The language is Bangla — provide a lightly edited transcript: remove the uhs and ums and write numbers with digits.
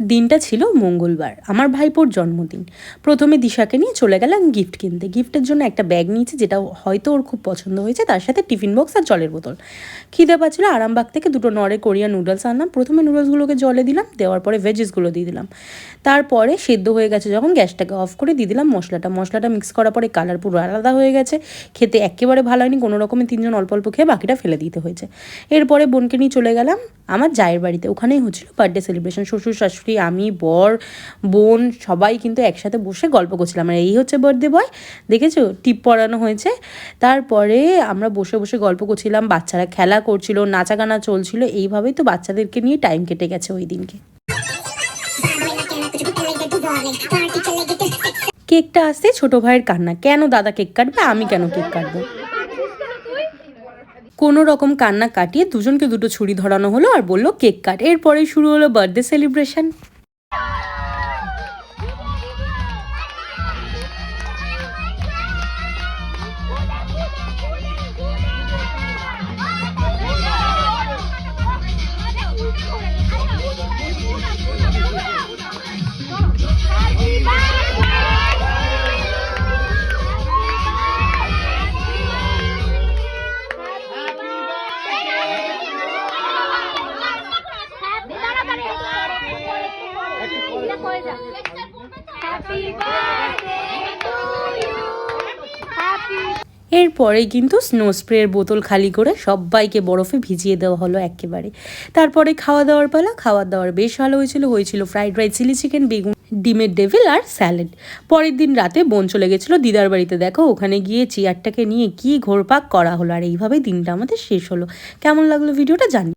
দিনটা ছিল মঙ্গলবার, আমার ভাইপোর জন্মদিন। প্রথমে দিশাকে নিয়ে চলে গেলাম গিফট কিনতে। গিফটের জন্য একটা ব্যাগ নিয়েছি, যেটা হয়তো ওর খুব পছন্দ হয়েছে, তার সাথে টিফিন বক্স আর জলের বোতল। খিদে পাচ্ছিলো, আরামবাগ থেকে দুটো নরে কোরিয়ান নুডলস আনলাম। প্রথমে নুডলসগুলোকে জলে দিলাম, দেওয়ার পরে ভেজিসগুলো দিয়ে দিলাম। তারপরে সেদ্ধ হয়ে গেছে যখন, গ্যাসটাকে অফ করে দিয়ে দিলাম মশলাটা মিক্স করার পরে কালার পুরো আলাদা হয়ে গেছে। খেতে একেবারে ভালো হয়নি, কোনো রকমের তিনজন অল্প অল্প খেয়ে বাকিটা ফেলে দিতে হয়েছে। এরপরে বোনকে নিয়ে চলে গেলাম আমার জায়ের বাড়িতে। ওখানেই হচ্ছিল বার্থডে সেলিব্রেশন। শ্বশুর শাশুড়ি, আমি, বর, বোন সবাই কিন্তু একসাথে বসে গল্প করছিলাম। আর এই হচ্ছে বার্থডে বয়, দেখেছো টিপ পরানো হয়েছে। তারপরে আমরা বসে বসে গল্প করছিলাম, বাচ্চারা খেলা করছিল, নাচা গানা চলছিল। এইভাবেই তো বাচ্চাদেরকে নিয়ে টাইম কেটে গেছে ওই দিনকে। কেকটা আসতে ছোট ভাইয়ের কান্না, কেন দাদা কেক কাটবে, আমি কেন কেক কাটবো। কোনো রকম কান্না কাটিয়ে দুজনকে দুটো ছুরি ধরানো হলো আর বললো কেক কাট। এরপরেই শুরু হলো বার্থডে সেলিব্রেশন। এরপরেই কিন্তু স্নো স্প্রের বোতল খালি করে সবাইকে বরফে ভিজিয়ে দেওয়া হলো একেবারে। তারপরে খাওয়া দাওয়ার পালা। খাওয়া দাওয়ার বেশ ভালো হয়েছিল ফ্রাইড রাইস, চিলি চিকেন, বেগুন, ডিমের ডেভিল আর স্যালাড। পরের দিন রাতে বোন চলে গেছিলো দিদার বাড়িতে। দেখো ওখানে গিয়ে চেয়ারটাকে নিয়ে কি ঘোরপাক করা হলো। আর এইভাবেই দিনটা আমাদের শেষ হলো। কেমন লাগলো ভিডিওটা জানি।